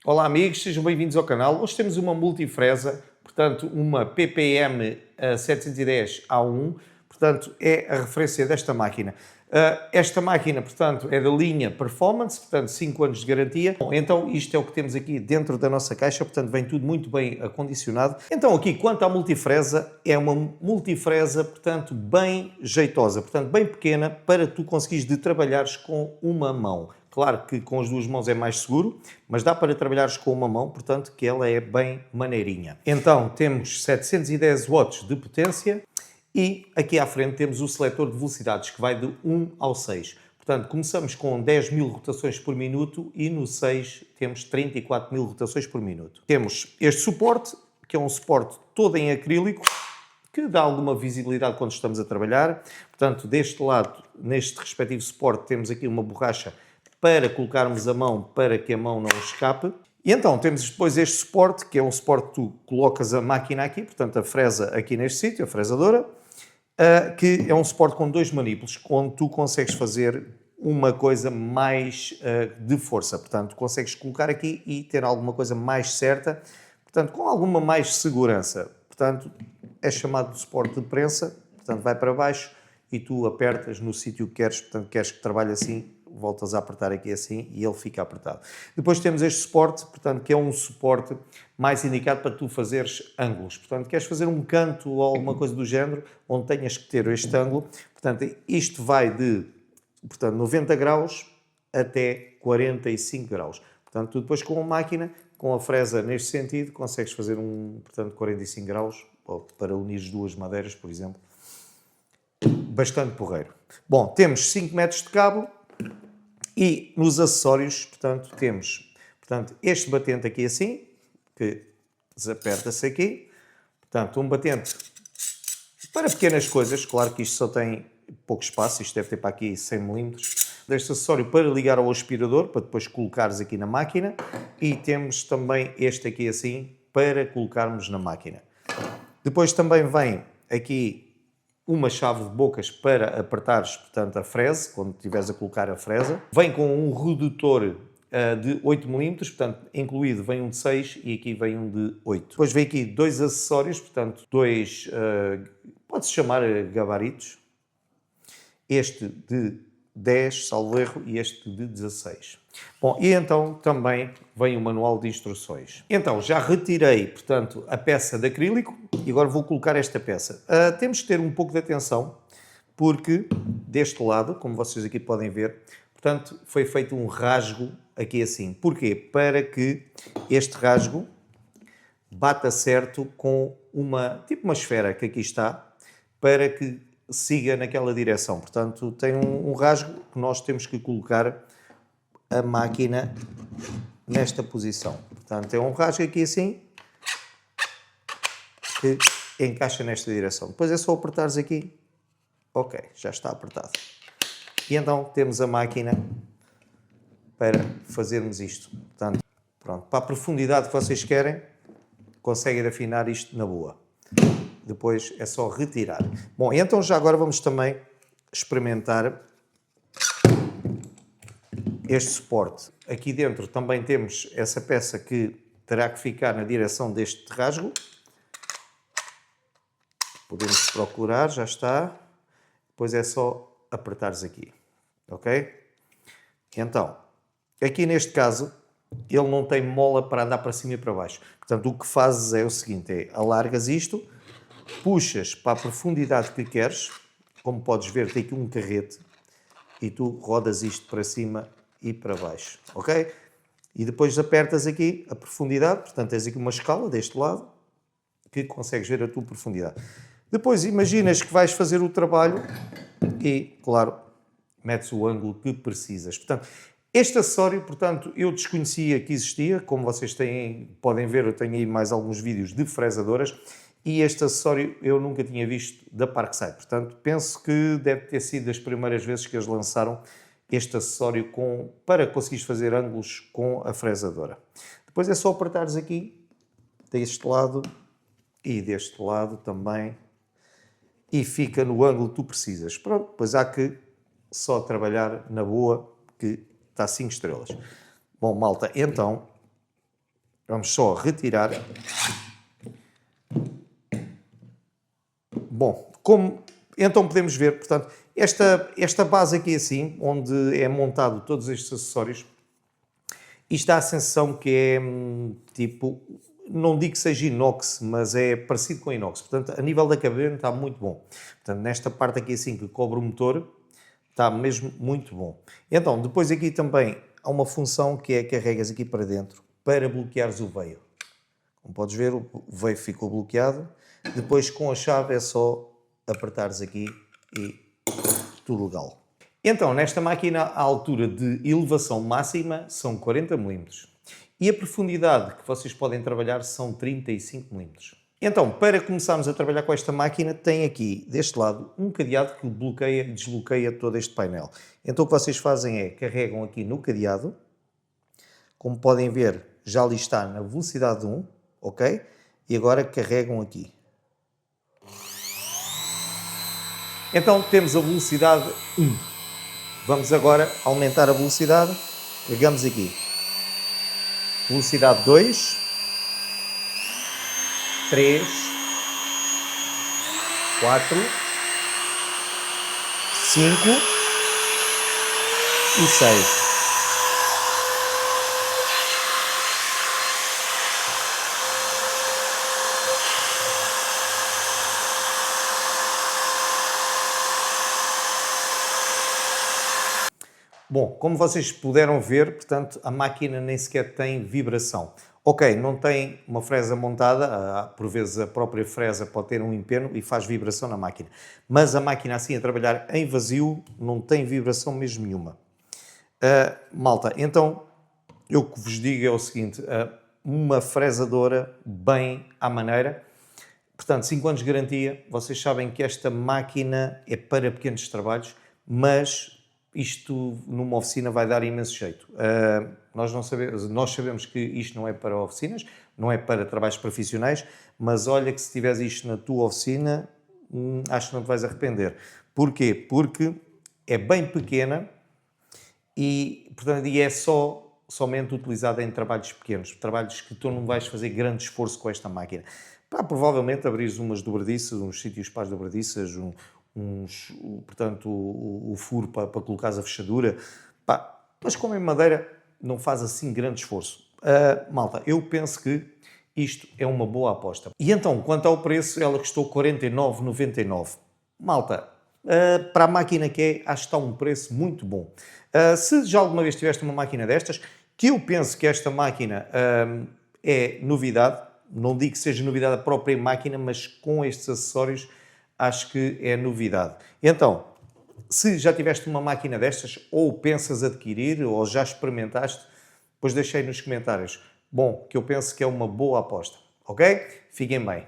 Olá amigos, sejam bem-vindos ao canal. Hoje temos uma multifresa, portanto uma PPM 710A1, portanto é a referência desta máquina. Esta máquina, portanto, é da linha Performance, portanto 5 anos de garantia. Bom, então isto é o que temos aqui dentro da nossa caixa, portanto vem tudo muito bem acondicionado. Então aqui, quanto à multifresa, é uma multifresa, portanto, bem jeitosa, portanto bem pequena para tu conseguires de trabalhares com uma mão. Claro que com as duas mãos é mais seguro, mas dá para trabalhares com uma mão, portanto que ela é bem maneirinha. Então temos 710 watts de potência e aqui à frente temos o seletor de velocidades que vai de 1 ao 6. Portanto começamos com 10.000 rotações por minuto e no 6 temos 34.000 rotações por minuto. Temos este suporte, que é um suporte todo em acrílico, que dá alguma visibilidade quando estamos a trabalhar. Portanto, deste lado, neste respectivo suporte, temos aqui uma borracha para colocarmos a mão, para que a mão não escape. E então temos depois este suporte, que é um suporte que tu colocas a máquina aqui, portanto a fresa aqui neste sítio, a fresadora, que é um suporte com dois manípulos, onde tu consegues fazer uma coisa mais de força. Portanto, consegues colocar aqui e ter alguma coisa mais certa, portanto, com alguma mais segurança. Portanto, é chamado de suporte de prensa, portanto, vai para baixo e tu apertas no sítio que queres, portanto, queres que trabalhe assim, voltas a apertar aqui assim e ele fica apertado. Depois temos este suporte, portanto, que é um suporte mais indicado para tu fazeres ângulos. Portanto, queres fazer um canto ou alguma coisa do género, onde tenhas que ter este ângulo. Portanto, isto vai de 90 graus até 45 graus. Portanto, tu depois com a máquina, com a fresa neste sentido, consegues fazer portanto, 45 graus, ou para unir duas madeiras, por exemplo. Bastante porreiro. Bom, temos 5 metros de cabo. E nos acessórios, portanto, temos este batente aqui assim, que desaperta-se aqui. Portanto, um batente para pequenas coisas. Claro que isto só tem pouco espaço, isto deve ter para aqui 100 mm. Este acessório para ligar ao aspirador, para depois colocares aqui na máquina. E temos também este aqui assim, para colocarmos na máquina. Depois também vem aqui uma chave de bocas para apertares, portanto, a fresa, quando estiveres a colocar a fresa. Vem com um redutor de 8 mm, portanto, incluído vem um de 6 e aqui vem um de 8. Depois vem aqui dois acessórios, portanto, dois, pode-se chamar gabaritos. Este de 10, salvo erro, e este de 16. Bom, e então também vem o manual de instruções. Então, já retirei, portanto, a peça de acrílico e agora vou colocar esta peça. Temos que ter um pouco de atenção, porque deste lado, como vocês aqui podem ver, portanto, foi feito um rasgo aqui assim. Porquê? Para que este rasgo bata certo com uma esfera que aqui está, para que siga naquela direção. Portanto, tem um rasgo que nós temos que colocar a máquina nesta posição. Portanto, é um rasgo aqui assim que encaixa nesta direção. Depois é só apertares aqui. Ok, já está apertado. E então temos a máquina para fazermos isto. Portanto, pronto, para a profundidade que vocês querem, conseguem afinar isto na boa. Depois é só retirar. Bom, então já agora vamos também experimentar este suporte. Aqui dentro também temos essa peça que terá que ficar na direção deste rasgo. Podemos procurar, já está. Depois é só apertares aqui, ok? Então, aqui neste caso, ele não tem mola para andar para cima e para baixo. Portanto, o que fazes é o seguinte, é alargas isto, puxas para a profundidade que queres, como podes ver tem aqui um carrete, e tu rodas isto para cima e para baixo, ok? E depois apertas aqui a profundidade, portanto tens aqui uma escala deste lado, que consegues ver a tua profundidade. Depois imaginas que vais fazer o trabalho e, claro, metes o ângulo que precisas. Portanto, este acessório, portanto, eu desconhecia que existia, como vocês podem ver, eu tenho aí mais alguns vídeos de fresadoras, e este acessório eu nunca tinha visto da Parkside. Portanto, penso que deve ter sido das primeiras vezes que eles lançaram este acessório para conseguires fazer ângulos com a fresadora. Depois é só apertares aqui, deste lado e deste lado também, e fica no ângulo que tu precisas. Pronto, depois há que só trabalhar na boa, que está 5 estrelas. Bom, malta, então Vamos só retirar. Bom, então podemos ver, portanto, esta base aqui assim, onde é montado todos estes acessórios, isto dá a sensação que é tipo, não digo que seja inox, mas é parecido com inox. Portanto, a nível da cabine está muito bom. Portanto, nesta parte aqui assim que cobre o motor, está mesmo muito bom. Então, depois aqui também há uma função que é carregas aqui para dentro para bloqueares o veio. Como podes ver, o veio ficou bloqueado. Depois com a chave é só apertares aqui e tudo legal. Então, nesta máquina, a altura de elevação máxima são 40 mm e a profundidade que vocês podem trabalhar são 35 mm. Então, para começarmos a trabalhar com esta máquina, tem aqui, deste lado, um cadeado que bloqueia e desbloqueia todo este painel. Então, o que vocês fazem é, carregam aqui no cadeado, como podem ver, já ali está na velocidade 1, ok? E agora carregam aqui. Então, temos a velocidade 1. Vamos agora aumentar a velocidade, carregamos aqui. Velocidade 2, 3, 4, 5 e 6. Bom, como vocês puderam ver, portanto, a máquina nem sequer tem vibração. Ok, não tem uma fresa montada, por vezes a própria fresa pode ter um empeno e faz vibração na máquina. Mas a máquina assim a trabalhar em vazio não tem vibração mesmo nenhuma. Malta, então eu que vos digo é o seguinte, uma fresadora bem à maneira, portanto 5 anos de garantia, vocês sabem que esta máquina é para pequenos trabalhos, mas isto numa oficina vai dar imenso jeito. Nós sabemos que isto não é para oficinas, não é para trabalhos profissionais, mas olha que se tiveres isto na tua oficina, acho que não te vais arrepender. Porquê? Porque é bem pequena e, portanto, é somente utilizada em trabalhos pequenos, trabalhos que tu não vais fazer grande esforço com esta máquina. Provavelmente abrires umas dobradiças, uns sítios para as dobradiças, portanto, o furo para colocares a fechadura, mas como em madeira não faz assim grande esforço. Malta, eu penso que isto é uma boa aposta. E então, quanto ao preço, ela custou 49,99. Malta, para a máquina que é, acho que está um preço muito bom. Se já alguma vez tiveste uma máquina destas, que eu penso que esta máquina é novidade, não digo que seja novidade a própria máquina, mas com estes acessórios acho que é novidade. Então, se já tiveste uma máquina destas, ou pensas adquirir, ou já experimentaste, depois deixei nos comentários. Bom, que eu penso que é uma boa aposta, ok? Fiquem bem.